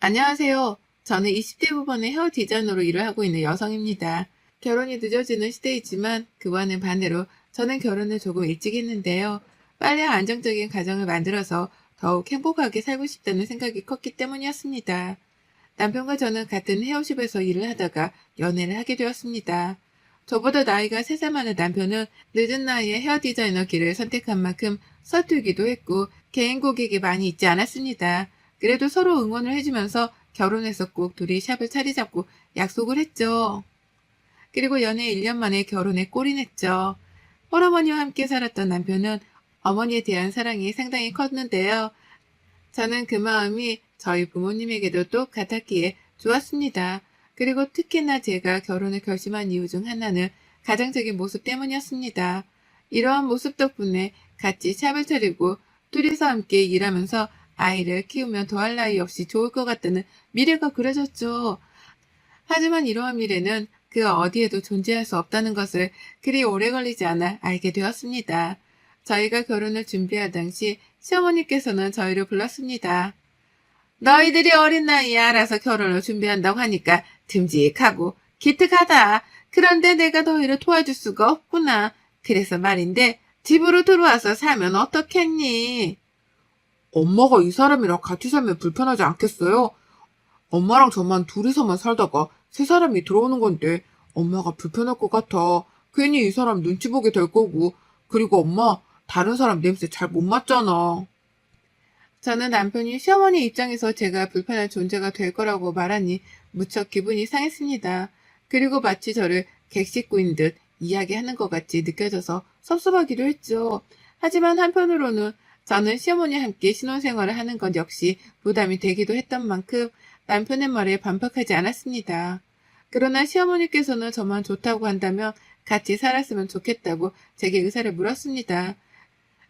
안녕하세요. 저는 20대 후반의 헤어 디자이너로 일을 하고 있는 여성입니다. 결혼이 늦어지는 시대이지만 그와는 반대로 저는 결혼을 조금 일찍 했는데요. 빨리 안정적인 가정을 만들어서 더욱 행복하게 살고 싶다는 생각이 컸기 때문이었습니다. 남편과 저는 같은 헤어샵에서 일을 하다가 연애를 하게 되었습니다. 저보다 나이가 3살 많은 남편은 늦은 나이에 헤어 디자이너 길을 선택한 만큼 서툴기도 했고 개인 고객이 많이 있지 않았습니다. 그래도 서로 응원을 해주면서 결혼해서 꼭 둘이 샵을 차리 잡고 약속을 했죠. 그리고 연애 1년 만에 결혼에 골인했죠. 홀어머니와 함께 살았던 남편은 어머니에 대한 사랑이 상당히 컸는데요. 저는 그 마음이 저희 부모님에게도 똑같았기에 좋았습니다. 그리고 특히나 제가 결혼을 결심한 이유 중 하나는 가장적인 모습 때문이었습니다. 이러한 모습 덕분에 같이 샵을 차리고 둘이서 함께 일하면서 아이를 키우면 더할 나위 없이 좋을 것 같다는 미래가 그려졌죠. 하지만 이러한 미래는 그 어디에도 존재할 수 없다는 것을 그리 오래 걸리지 않아 알게 되었습니다. 저희가 결혼을 준비할 당시 시어머니께서는 저희를 불렀습니다. 너희들이 어린 나이에 알아서 결혼을 준비한다고 하니까 듬직하고 기특하다. 그런데 내가 너희를 도와줄 수가 없구나. 그래서 말인데 집으로 들어와서 살면 어떻겠니? 엄마가 이 사람이랑 같이 살면 불편하지 않겠어요? 엄마랑 저만 둘이서만 살다가 세 사람이 들어오는 건데 엄마가 불편할 것 같아. 괜히 이 사람 눈치 보게 될 거고. 그리고 엄마, 다른 사람 냄새 잘 못 맡잖아. 저는 남편이 시어머니 입장에서 제가 불편한 존재가 될 거라고 말하니 무척 기분이 상했습니다. 그리고 마치 저를 객식구인 듯 이야기하는 것 같이 느껴져서 섭섭하기도 했죠. 하지만 한편으로는 저는 시어머니와 함께 신혼생활을 하는 것 역시 부담이 되기도 했던 만큼 남편의 말에 반박하지 않았습니다. 그러나 시어머니께서는 저만 좋다고 한다면 같이 살았으면 좋겠다고 제게 의사를 물었습니다.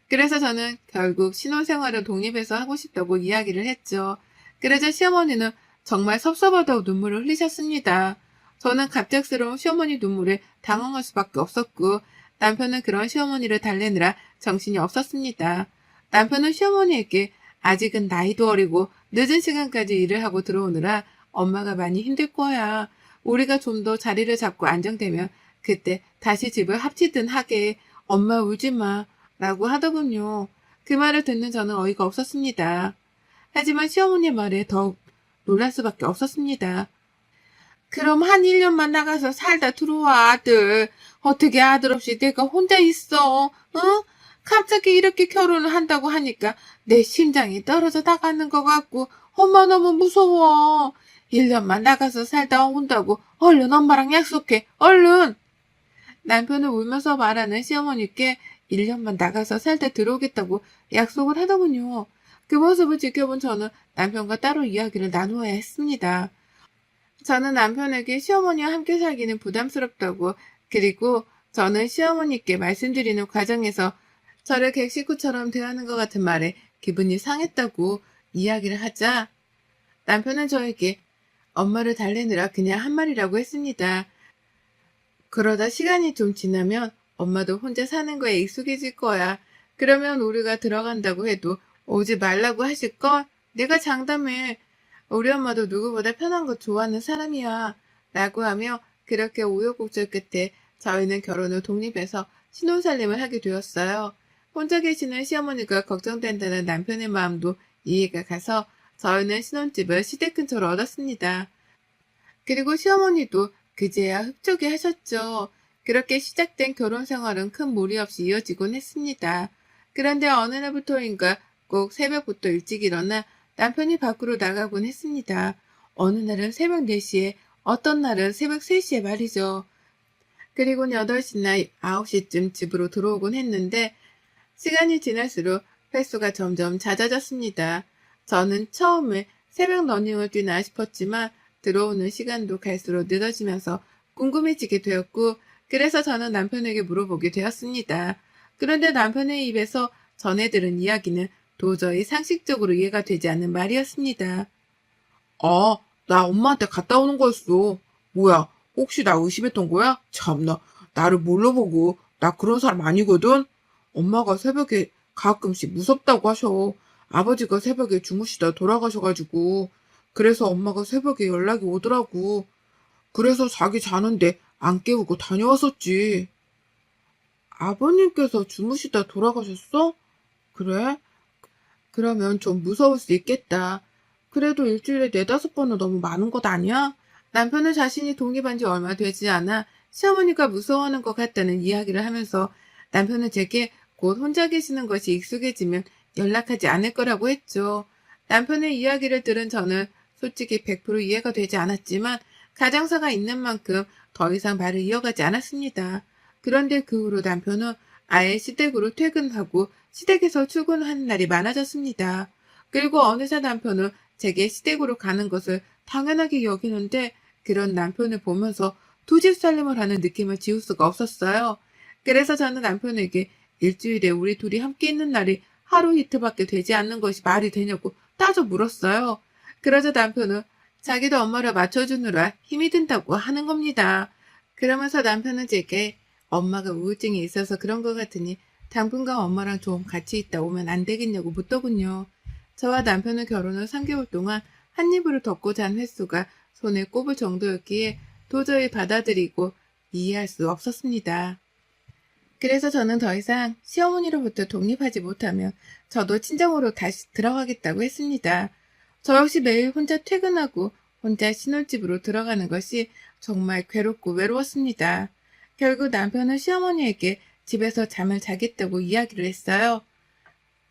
그래서 저는 결국 신혼생활을 독립해서 하고 싶다고 이야기를 했죠. 그러자 시어머니는 정말 섭섭하다고 눈물을 흘리셨습니다. 저는 갑작스러운 시어머니 눈물에 당황할 수밖에 없었고 남편은 그런 시어머니를 달래느라 정신이 없었습니다. 남편은 시어머니에게 아직은 나이도 어리고 늦은 시간까지 일을 하고 들어오느라 엄마가 많이 힘들 거야. 우리가 좀 더 자리를 잡고 안정되면 그때 다시 집을 합치든 하게. 엄마 울지 마. 라고 하더군요. 그 말을 듣는 저는 어이가 없었습니다. 하지만 시어머니 말에 더욱 놀랄 수밖에 없었습니다. 그럼 한 1년만 나가서 살다 들어와, 아들. 어떻게 아들 없이 내가 혼자 있어, 응? 갑자기 이렇게 결혼을 한다고 하니까 내 심장이 떨어져 나가는 것 같고 엄마 너무 무서워. 1년만 나가서 살다 온다고 얼른 엄마랑 약속해, 얼른. 남편은 울면서 말하는 시어머니께 1년만 나가서 살다 들어오겠다고 약속을 하더군요. 그 모습을 지켜본 저는 남편과 따로 이야기를 나누어야 했습니다. 저는 남편에게 시어머니와 함께 살기는 부담스럽다고, 그리고 저는 시어머니께 말씀드리는 과정에서 저를 객식구처럼 대하는 것 같은 말에 기분이 상했다고 이야기를 하자 남편은 저에게 엄마를 달래느라 그냥 한 말이라고 했습니다. 그러다 시간이 좀 지나면 엄마도 혼자 사는 거에 익숙해질 거야. 그러면 우리가 들어간다고 해도 오지 말라고 하실걸? 내가 장담해. 우리 엄마도 누구보다 편한 거 좋아하는 사람이야. 라고 하며 그렇게 우여곡절 끝에 저희는 결혼 후 독립해서 신혼살림을 하게 되었어요. 혼자 계시는 시어머니가 걱정된다는 남편의 마음도 이해가 가서 저희는 신혼집을 시댁 근처로 얻었습니다. 그리고 시어머니도 그제야 흡족해 하셨죠. 그렇게 시작된 결혼 생활은 큰 무리 없이 이어지곤 했습니다. 그런데 어느 날부터인가 꼭 새벽부터 일찍 일어나 남편이 밖으로 나가곤 했습니다. 어느 날은 새벽 4시에, 어떤 날은 새벽 3시에 말이죠. 그리고 8시나 9시쯤 집으로 들어오곤 했는데 시간이 지날수록 횟수가 점점 잦아졌습니다. 저는 처음에 새벽 러닝을 뛰나 싶었지만 들어오는 시간도 갈수록 늦어지면서 궁금해지게 되었고 그래서 저는 남편에게 물어보게 되었습니다. 그런데 남편의 입에서 전해 들은 이야기는 도저히 상식적으로 이해가 되지 않는 말이었습니다. 아, 나 엄마한테 갔다 오는 거였어. 뭐야, 혹시 나 의심했던 거야? 참나, 나를 몰라 보고. 나 그런 사람 아니거든? 엄마가 새벽에 가끔씩 무섭다고 하셔. 아버지가 새벽에 주무시다 돌아가셔가지고. 그래서 엄마가 새벽에 연락이 오더라고. 그래서 자기 자는데 안 깨우고 다녀왔었지. 아버님께서 주무시다 돌아가셨어? 그래? 그러면 좀 무서울 수 있겠다. 그래도 일주일에 4~5번은 너무 많은 것 아니야? 남편은 자신이 독립한 지 얼마 되지 않아 시어머니가 무서워하는 것 같다는 이야기를 하면서 남편은 제게 곧 혼자 계시는 것이 익숙해지면 연락하지 않을 거라고 했죠. 남편의 이야기를 들은 저는 솔직히 100% 이해가 되지 않았지만 가정사가 있는 만큼 더 이상 말을 이어가지 않았습니다. 그런데 그 후로 남편은 아예 시댁으로 퇴근하고 시댁에서 출근하는 날이 많아졌습니다. 그리고 어느새 남편은 제게 시댁으로 가는 것을 당연하게 여기는데 그런 남편을 보면서 두 집 살림을 하는 느낌을 지울 수가 없었어요. 그래서 저는 남편에게 일주일에 우리 둘이 함께 있는 날이 하루 이틀밖에 되지 않는 것이 말이 되냐고 따져 물었어요. 그러자 남편은 자기도 엄마를 맞춰주느라 힘이 든다고 하는 겁니다. 그러면서 남편은 제게 엄마가 우울증이 있어서 그런 것 같으니 당분간 엄마랑 좀 같이 있다 오면 안 되겠냐고 묻더군요. 저와 남편은 결혼 후 3개월 동안 한 입으로 덮고 잔 횟수가 손에 꼽을 정도였기에 도저히 받아들이고 이해할 수 없었습니다. 그래서 저는 더 이상 시어머니로부터 독립하지 못하면 저도 친정으로 다시 들어가겠다고 했습니다. 저 역시 매일 혼자 퇴근하고 혼자 신혼집으로 들어가는 것이 정말 괴롭고 외로웠습니다. 결국 남편은 시어머니에게 집에서 잠을 자겠다고 이야기를 했어요.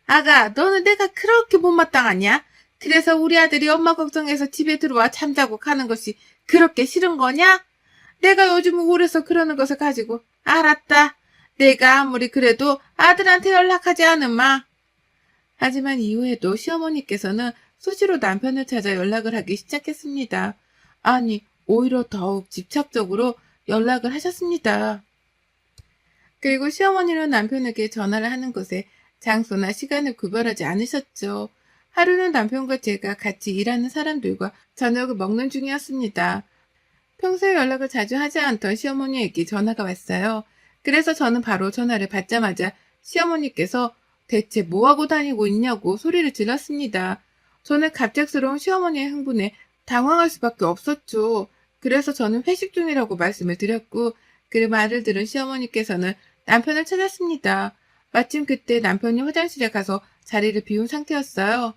아가, 너는 내가 그렇게 못마땅하냐? 그래서 우리 아들이 엄마 걱정해서 집에 들어와 잠자고 가는 것이 그렇게 싫은 거냐? 내가 요즘 우울해서 그러는 것을 가지고 알았다. 내가 아무리 그래도 아들한테 연락하지 않으마. 하지만 이후에도 시어머니께서는 수시로 남편을 찾아 연락을 하기 시작했습니다. 아니, 오히려 더욱 집착적으로 연락을 하셨습니다. 그리고 시어머니는 남편에게 전화를 하는 것에 장소나 시간을 구별하지 않으셨죠. 하루는 남편과 제가 같이 일하는 사람들과 저녁을 먹는 중이었습니다. 평소에 연락을 자주 하지 않던 시어머니에게 전화가 왔어요. 그래서 저는 바로 전화를 받자마자 시어머니께서 대체 뭐하고 다니고 있냐고 소리를 질렀습니다. 저는 갑작스러운 시어머니의 흥분에 당황할 수밖에 없었죠. 그래서 저는 회식 중이라고 말씀을 드렸고 그 말을 들은 시어머니께서는 남편을 찾았습니다. 마침 그때 남편이 화장실에 가서 자리를 비운 상태였어요.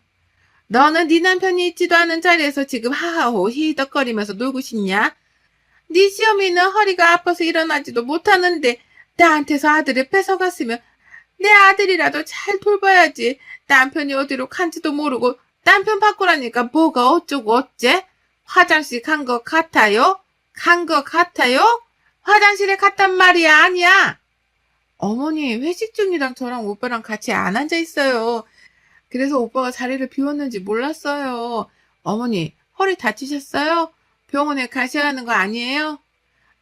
너는 네 남편이 있지도 않은 자리에서 지금 하하호 히덕거리면서 놀고 싶냐? 네 시어미는 허리가 아파서 일어나지도 못하는데 나한테서 아들을 뺏어갔으면 내 아들이라도 잘 돌봐야지. 남편이 어디로 간지도 모르고 남편 바꾸라니까 뭐가 어쩌고 어째? 화장실 간 것 같아요? 간 것 같아요? 화장실에 갔단 말이야 아니야. 어머니 회식 중이랑 저랑 오빠랑 같이 안 앉아 있어요. 그래서 오빠가 자리를 비웠는지 몰랐어요. 어머니 허리 다치셨어요? 병원에 가셔야 하는 거 아니에요?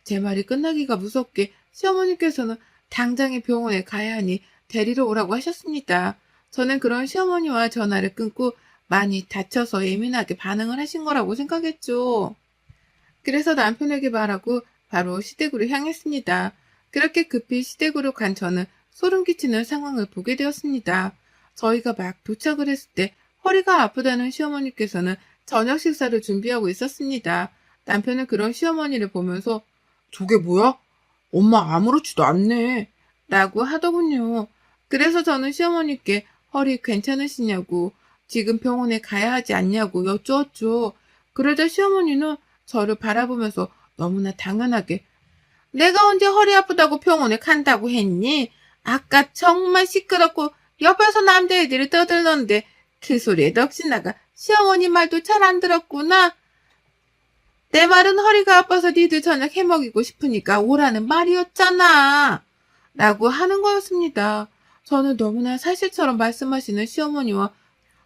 제 말이 끝나기가 무섭게 시어머니께서는 당장에 병원에 가야 하니 데리러 오라고 하셨습니다. 저는 그런 시어머니와 전화를 끊고 많이 다쳐서 예민하게 반응을 하신 거라고 생각했죠. 그래서 남편에게 말하고 바로 시댁으로 향했습니다. 그렇게 급히 시댁으로 간 저는 소름 끼치는 상황을 보게 되었습니다. 저희가 막 도착을 했을 때 허리가 아프다는 시어머니께서는 저녁 식사를 준비하고 있었습니다. 남편은 그런 시어머니를 보면서 저게 뭐야? 엄마 아무렇지도 않네. 라고 하더군요. 그래서 저는 시어머니께 허리 괜찮으시냐고 지금 병원에 가야 하지 않냐고 여쭈었죠. 그러자 시어머니는 저를 바라보면서 너무나 당연하게 내가 언제 허리 아프다고 병원에 간다고 했니? 아까 정말 시끄럽고 옆에서 남자애들이 떠들던데 그 소리에 넋이 나가 시어머니 말도 잘 안 들었구나. 내 말은 허리가 아파서 니들 저녁 해먹이고 싶으니까 오라는 말이었잖아. 라고 하는 거였습니다. 저는 너무나 사실처럼 말씀하시는 시어머니와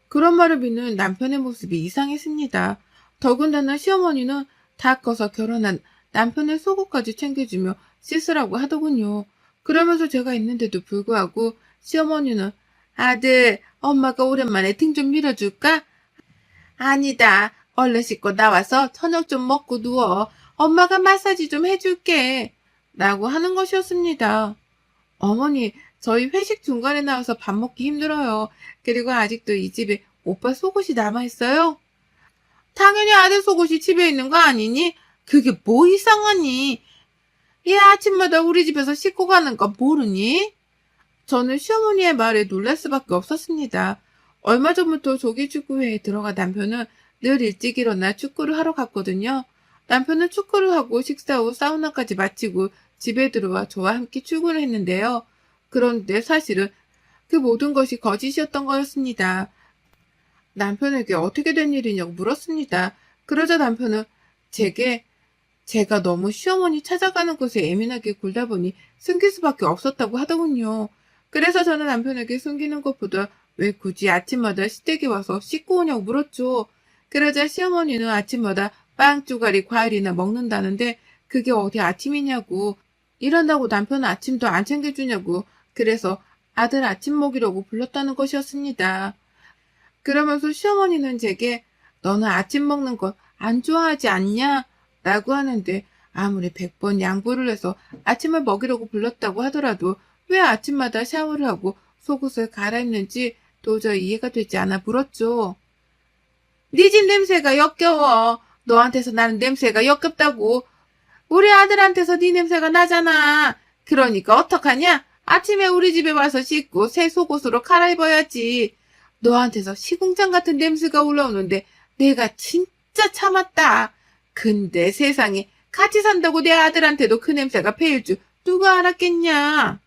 그런 말을 믿는 남편의 모습이 이상했습니다. 더군다나 시어머니는 다 커서 결혼한 남편의 속옷까지 챙겨주며 씻으라고 하더군요. 그러면서 제가 있는데도 불구하고 시어머니는 아들, 엄마가 오랜만에 등 좀 밀어줄까? 아니다. 얼른 씻고 나와서 저녁 좀 먹고 누워. 엄마가 마사지 좀 해줄게. 라고 하는 것이었습니다. 어머니, 저희 회식 중간에 나와서 밥 먹기 힘들어요. 그리고 아직도 이 집에 오빠 속옷이 남아있어요? 당연히 아들 속옷이 집에 있는 거 아니니? 그게 뭐 이상하니? 얘 아침마다 우리 집에서 씻고 가는 거 모르니? 저는 시어머니의 말에 놀랄 수밖에 없었습니다. 얼마 전부터 조기축구회에 들어가 남편은 늘 일찍 일어나 축구를 하러 갔거든요. 남편은 축구를 하고 식사 후 사우나까지 마치고 집에 들어와 저와 함께 출근을 했는데요. 그런데 사실은 그 모든 것이 거짓이었던 거였습니다. 남편에게 어떻게 된 일이냐고 물었습니다. 그러자 남편은 제가 너무 시어머니 찾아가는 것에 예민하게 굴다 보니 숨길 수밖에 없었다고 하더군요. 그래서 저는 남편에게 숨기는 것보다 왜 굳이 아침마다 시댁에 와서 씻고 오냐고 물었죠. 그러자 시어머니는 아침마다 빵, 쪼가리, 과일이나 먹는다는데 그게 어디 아침이냐고. 일한다고 남편은 아침도 안 챙겨주냐고. 그래서 아들 아침 먹이려고 불렀다는 것이었습니다. 그러면서 시어머니는 제게 너는 아침 먹는 거 안 좋아하지 않냐? 라고 하는데 아무리 100번 양보를 해서 아침을 먹이려고 불렀다고 하더라도 왜 아침마다 샤워를 하고 속옷을 갈아입는지 도저히 이해가 되지 않아 물었죠. 네 집 냄새가 역겨워. 너한테서 나는 냄새가 역겹다고. 우리 아들한테서 네 냄새가 나잖아. 그러니까 어떡하냐? 아침에 우리 집에 와서 씻고 새 속옷으로 갈아입어야지. 너한테서 시궁창 같은 냄새가 올라오는데 내가 진짜 참았다. 근데 세상에 같이 산다고 내 아들한테도 그 냄새가 배일 줄 누가 알았겠냐?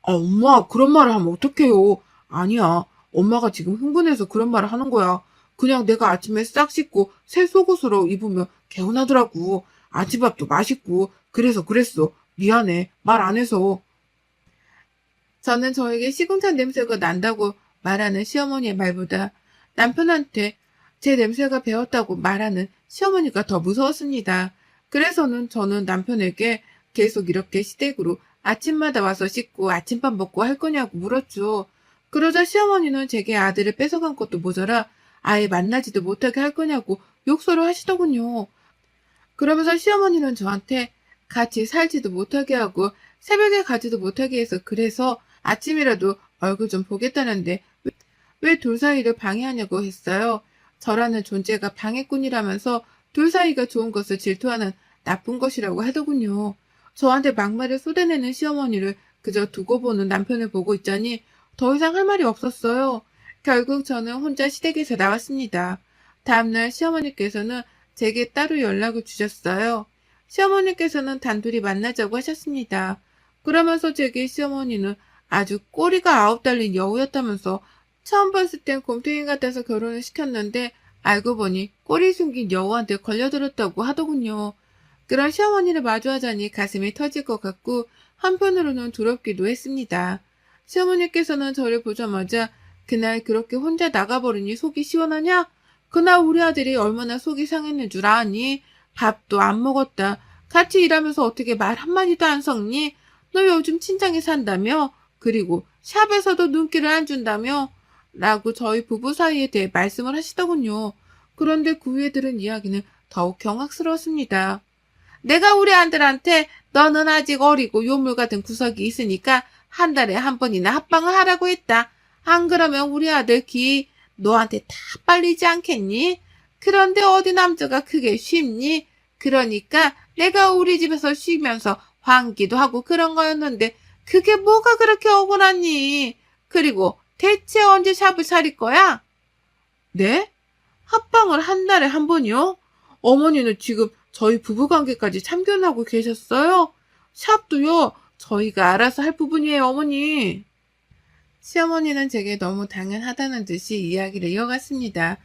엄마, 그런 말을 하면 어떡해요. 아니야. 엄마가 지금 흥분해서 그런 말을 하는 거야. 그냥 내가 아침에 싹 씻고 새 속옷으로 입으면 개운하더라고. 아침밥도 맛있고. 그래서 그랬어. 미안해. 말 안 해서. 저는 저에게 시궁창 냄새가 난다고 말하는 시어머니의 말보다 남편한테 제 냄새가 배었다고 말하는 시어머니가 더 무서웠습니다. 그래서는 저는 남편에게 계속 이렇게 시댁으로 아침마다 와서 씻고 아침밥 먹고 할 거냐고 물었죠. 그러자 시어머니는 제게 아들을 뺏어간 것도 모자라 아예 만나지도 못하게 할 거냐고 욕설을 하시더군요. 그러면서 시어머니는 저한테 같이 살지도 못하게 하고 새벽에 가지도 못하게 해서 그래서 아침이라도 얼굴 좀 보겠다는데 왜 둘 사이를 방해하냐고 했어요. 저라는 존재가 방해꾼이라면서 둘 사이가 좋은 것을 질투하는 나쁜 것이라고 하더군요. 저한테 막말을 쏟아내는 시어머니를 그저 두고 보는 남편을 보고 있자니 더 이상 할 말이 없었어요. 결국 저는 혼자 시댁에서 나왔습니다. 다음날 시어머니께서는 제게 따로 연락을 주셨어요. 시어머니께서는 단둘이 만나자고 하셨습니다. 그러면서 제게 시어머니는 아주 꼬리가 9달린 여우였다면서 처음 봤을 땐 곰탱이 같아서 결혼을 시켰는데 알고 보니 꼬리 숨긴 여우한테 걸려들었다고 하더군요. 그런 시어머니를 마주하자니 가슴이 터질 것 같고 한편으로는 두렵기도 했습니다. 시어머니께서는 저를 보자마자 그날 그렇게 혼자 나가버리니 속이 시원하냐? 그날 우리 아들이 얼마나 속이 상했는 줄 아니? 밥도 안 먹었다. 같이 일하면서 어떻게 말 한마디도 안 섞니? 너 요즘 친정에 산다며? 그리고 샵에서도 눈길을 안 준다며? 라고 저희 부부 사이에 대해 말씀을 하시더군요. 그런데 그 후에 들은 이야기는 더욱 경악스러웠습니다. 내가 우리 아들한테 너는 아직 어리고 요물 같은 구석이 있으니까 한 달에 한 번이나 합방을 하라고 했다. 안 그러면 우리 아들 기 너한테 다 빨리지 않겠니? 그런데 어디 남자가 그게 쉽니? 그러니까 내가 우리 집에서 쉬면서 환기도 하고 그런 거였는데 그게 뭐가 그렇게 억울하니? 그리고 대체 언제 샵을 차릴 거야? 네? 합방을 한 달에 한 번이요? 어머니는 지금 저희 부부관계까지 참견하고 계셨어요? 샵도요, 저희가 알아서 할 부분이에요, 어머니. 시어머니는 제게 너무 당연하다는 듯이 이야기를 이어갔습니다.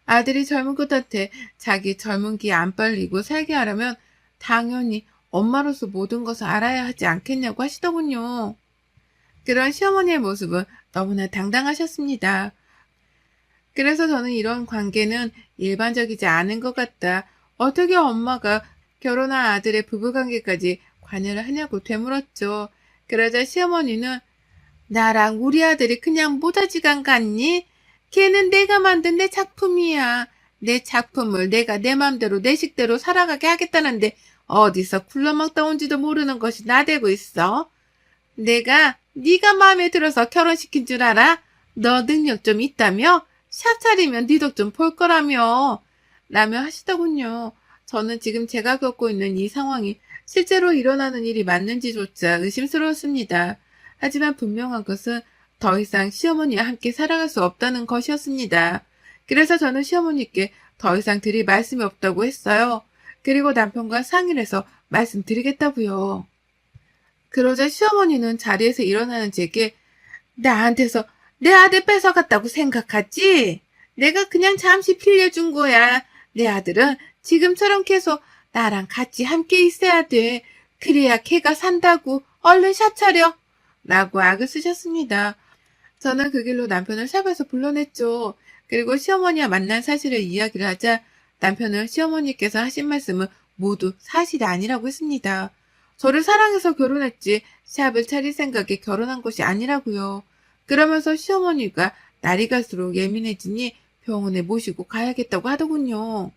아들이 젊은 끝한테 자기 젊은 기 안 빨리고 살게 하려면 당연히 엄마로서 모든 것을 알아야 하지 않겠냐고 하시더군요. 그런 시어머니의 모습은 너무나 당당하셨습니다. 그래서 저는 이런 관계는 일반적이지 않은 것 같다. 어떻게 엄마가 결혼한 아들의 부부관계까지 관여를 하냐고 되물었죠. 그러자 시어머니는 나랑 우리 아들이 그냥 모자지간 같니? 걔는 내가 만든 내 작품이야. 내 작품을 내가 내 맘대로 내 식대로 살아가게 하겠다는데 어디서 굴러먹다 온지도 모르는 것이 나대고 있어. 내가 네가 마음에 들어서 결혼시킨 줄 알아? 너 능력 좀 있다며? 샵 차리면 네 덕 좀 볼 거라며. 라며 하시더군요. 저는 지금 제가 겪고 있는 이 상황이 실제로 일어나는 일이 맞는지조차 의심스러웠습니다. 하지만 분명한 것은 더 이상 시어머니와 함께 살아갈 수 없다는 것이었습니다. 그래서 저는 시어머니께 더 이상 드릴 말씀이 없다고 했어요. 그리고 남편과 상의를 해서 말씀드리겠다고요. 그러자 시어머니는 자리에서 일어나는 제게 나한테서 내 아들 뺏어갔다고 생각하지? 내가 그냥 잠시 빌려준 거야. 내 아들은 지금처럼 계속 나랑 같이 함께 있어야 돼. 그래야 걔가 산다고. 얼른 샵 차려. 라고 악을 쓰셨습니다. 저는 그 길로 남편을 샵에서 불러냈죠. 그리고 시어머니와 만난 사실을 이야기를 하자 남편은 시어머니께서 하신 말씀은 모두 사실이 아니라고 했습니다. 저를 사랑해서 결혼했지 샵을 차릴 생각에 결혼한 것이 아니라고요. 그러면서 시어머니가 날이 갈수록 예민해지니 병원에 모시고 가야겠다고 하더군요.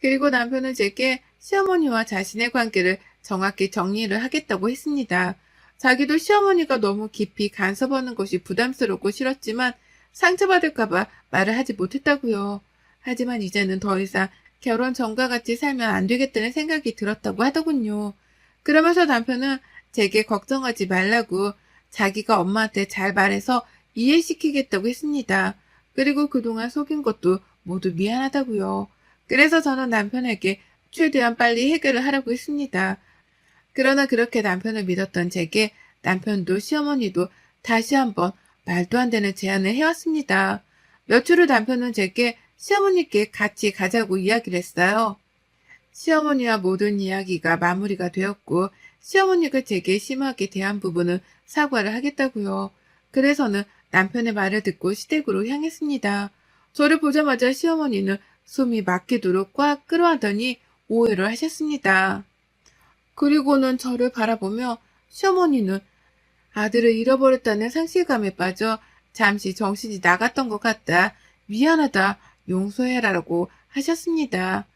그리고 남편은 제게 시어머니와 자신의 관계를 정확히 정리를 하겠다고 했습니다. 자기도 시어머니가 너무 깊이 간섭하는 것이 부담스럽고 싫었지만 상처받을까봐 말을 하지 못했다고요. 하지만 이제는 더 이상 결혼 전과 같이 살면 안 되겠다는 생각이 들었다고 하더군요. 그러면서 남편은 제게 걱정하지 말라고 자기가 엄마한테 잘 말해서 이해시키겠다고 했습니다. 그리고 그동안 속인 것도 모두 미안하다고요. 그래서 저는 남편에게 최대한 빨리 해결을 하라고 했습니다. 그러나 그렇게 남편을 믿었던 제게 남편도 시어머니도 다시 한번 말도 안 되는 제안을 해왔습니다. 며칠 후 남편은 제게 시어머니께 같이 가자고 이야기를 했어요. 시어머니와 모든 이야기가 마무리가 되었고 시어머니가 제게 심하게 대한 부분은 사과를 하겠다고요. 그래서는 남편의 말을 듣고 시댁으로 향했습니다. 저를 보자마자 시어머니는 숨이 막히도록 꽉 끌어안더니 오해를 하셨습니다. 그리고는 저를 바라보며 시어머니는 아들을 잃어버렸다는 상실감에 빠져 잠시 정신이 나갔던 것 같다. 미안하다. 용서해라라고 하셨습니다.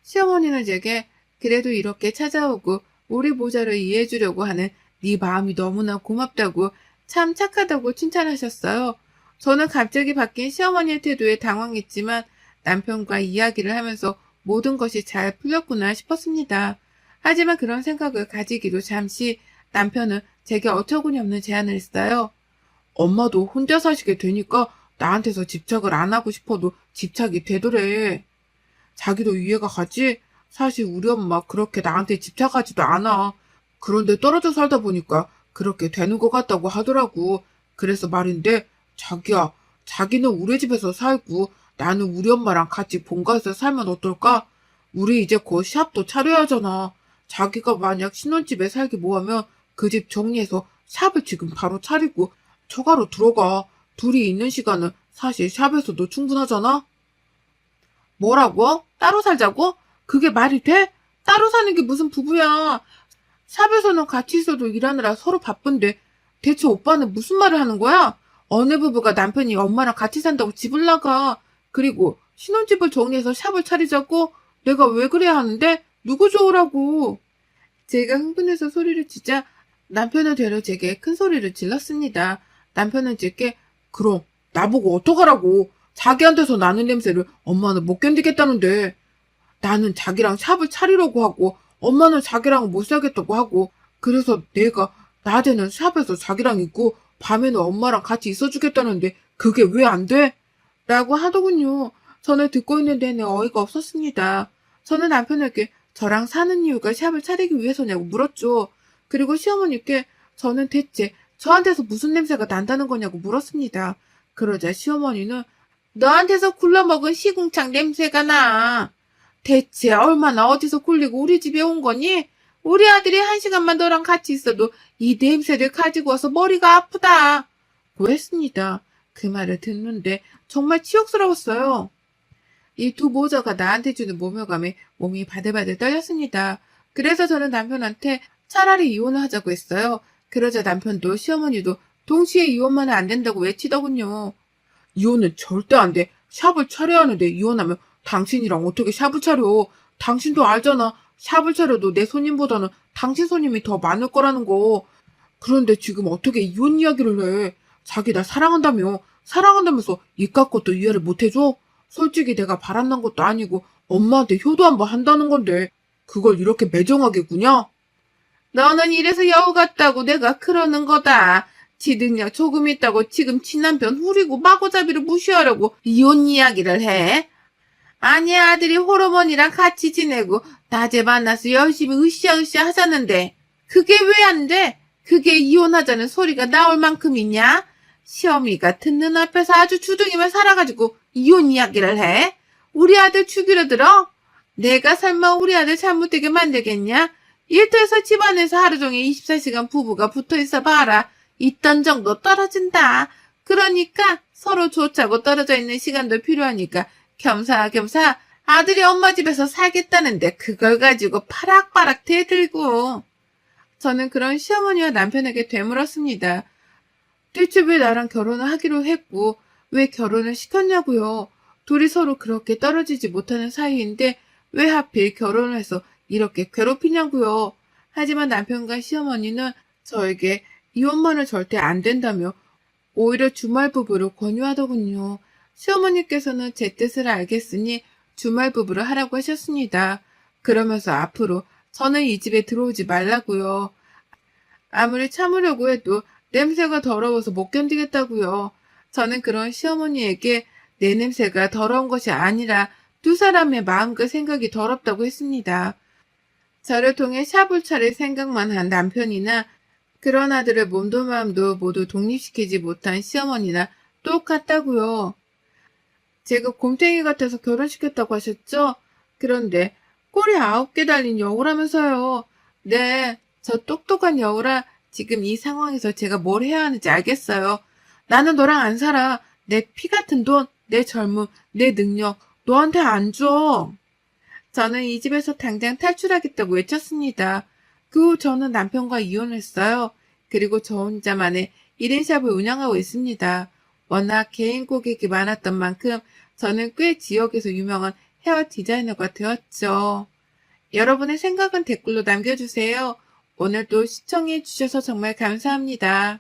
시어머니는 제게 그래도 이렇게 찾아오고 우리 모자를 이해해주려고 하는 네 마음이 너무나 고맙다고 참 착하다고 칭찬하셨어요. 저는 갑자기 바뀐 시어머니의 태도에 당황했지만 남편과 이야기를 하면서 모든 것이 잘 풀렸구나 싶었습니다. 하지만 그런 생각을 가지기도 잠시 남편은 제게 어처구니없는 제안을 했어요. 엄마도 혼자 사시게 되니까 나한테서 집착을 안 하고 싶어도 집착이 되더래. 자기도 이해가 가지? 사실 우리 엄마 그렇게 나한테 집착하지도 않아. 그런데 떨어져 살다 보니까 그렇게 되는 것 같다고 하더라고. 그래서 말인데, 자기야, 자기는 우리 집에서 살고 나는 우리 엄마랑 같이 본가에서 살면 어떨까? 우리 이제 곧 샵도 차려야 하잖아. 자기가 만약 신혼집에 살기 뭐하면 그 집 정리해서 샵을 지금 바로 차리고 처가로 들어가. 둘이 있는 시간은 사실 샵에서도 충분하잖아? 뭐라고? 따로 살자고? 그게 말이 돼? 따로 사는 게 무슨 부부야. 샵에서는 같이 있어도 일하느라 서로 바쁜데 대체 오빠는 무슨 말을 하는 거야? 어느 부부가 남편이 엄마랑 같이 산다고 집을 나가. 그리고 신혼집을 정리해서 샵을 차리자고? 내가 왜 그래야 하는데? 누구 좋으라고? 제가 흥분해서 소리를 치자 남편은 되려 제게 큰 소리를 질렀습니다. 남편은 제게 그럼 나보고 어떡하라고. 자기한테서 나는 냄새를 엄마는 못 견디겠다는데. 나는 자기랑 샵을 차리려고 하고 엄마는 자기랑 못 살겠다고 하고 그래서 내가 낮에는 샵에서 자기랑 있고 밤에는 엄마랑 같이 있어주겠다는데 그게 왜 안 돼? 라고 하더군요. 저는 듣고 있는 내내 어이가 없었습니다. 저는 남편에게 저랑 사는 이유가 샵을 차리기 위해서냐고 물었죠. 그리고 시어머니께 저는 대체 저한테서 무슨 냄새가 난다는 거냐고 물었습니다. 그러자 시어머니는 너한테서 굴러먹은 시궁창 냄새가 나. 대체 얼마나 어디서 굴리고 우리 집에 온 거니? 우리 아들이 1시간만 너랑 같이 있어도 이 냄새를 가지고 와서 머리가 아프다. 고 했습니다. 그 말을 듣는데 정말 치욕스러웠어요. 이 두 모자가 나한테 주는 모멸감에 몸이 바들바들 떨렸습니다. 그래서 저는 남편한테 차라리 이혼을 하자고 했어요. 그러자 남편도 시어머니도 동시에 이혼만은 안 된다고 외치더군요. 이혼은 절대 안 돼. 샵을 차려야 하는데 이혼하면 당신이랑 어떻게 샵을 차려. 당신도 알잖아. 샵을 차려도 내 손님보다는 당신 손님이 더 많을 거라는 거. 그런데 지금 어떻게 이혼 이야기를 해. 자기 나 사랑한다며. 사랑한다면서 입 깎고도 이해를 못 해줘? 솔직히 내가 바람난 것도 아니고 엄마한테 효도 한번 한다는 건데 그걸 이렇게 매정하게 구냐? 너는 이래서 여우 같다고 내가 그러는 거다. 지 능력 조금 있다고 지금 친남편 후리고 마구잡이로 무시하려고 이혼 이야기를 해? 아니 아들이 호르몬이랑 같이 지내고 낮에 만나서 열심히 으쌰으쌰 하자는데 그게 왜 안 돼? 그게 이혼하자는 소리가 나올 만큼이냐? 시어미가 듣는 앞에서 아주 주둥이만 살아가지고 이혼 이야기를 해? 우리 아들 죽이려 들어? 내가 설마 우리 아들 잘못되게 만들겠냐? 일터에서 집안에서 하루 종일 24시간 부부가 붙어있어 봐라. 있던 정도 떨어진다. 그러니까 서로 좋자고 떨어져 있는 시간도 필요하니까 겸사겸사 아들이 엄마 집에서 살겠다는데 그걸 가지고 파락파락 대들고. 저는 그런 시어머니와 남편에게 되물었습니다. 대체 왜 나랑 결혼을 하기로 했고 왜 결혼을 시켰냐고요. 둘이 서로 그렇게 떨어지지 못하는 사이인데 왜 하필 결혼을 해서 이렇게 괴롭히냐고요. 하지만 남편과 시어머니는 저에게 이혼만은 절대 안 된다며 오히려 주말 부부를 권유하더군요. 시어머니께서는 제 뜻을 알겠으니 주말 부부를 하라고 하셨습니다. 그러면서 앞으로 저는 이 집에 들어오지 말라고요. 아무리 참으려고 해도 냄새가 더러워서 못 견디겠다고요. 저는 그런 시어머니에게 내 냄새가 더러운 것이 아니라 두 사람의 마음과 생각이 더럽다고 했습니다. 저를 통해 샵을 차릴 생각만 한 남편이나 그런 아들을 몸도 마음도 모두 독립시키지 못한 시어머니나 똑같다고요. 제가 곰탱이 같아서 결혼시켰다고 하셨죠? 그런데 꼬리 9개 달린 여우라면서요. 네, 저 똑똑한 여우라 지금 이 상황에서 제가 뭘 해야 하는지 알겠어요. 나는 너랑 안 살아. 내 피 같은 돈, 내 젊음, 내 능력 너한테 안 줘. 저는 이 집에서 당장 탈출하겠다고 외쳤습니다. 그 후 저는 남편과 이혼했어요. 그리고 저 혼자만의 1인샵을 운영하고 있습니다. 워낙 개인 고객이 많았던 만큼 저는 꽤 지역에서 유명한 헤어 디자이너가 되었죠. 여러분의 생각은 댓글로 남겨주세요. 오늘도 시청해주셔서 정말 감사합니다.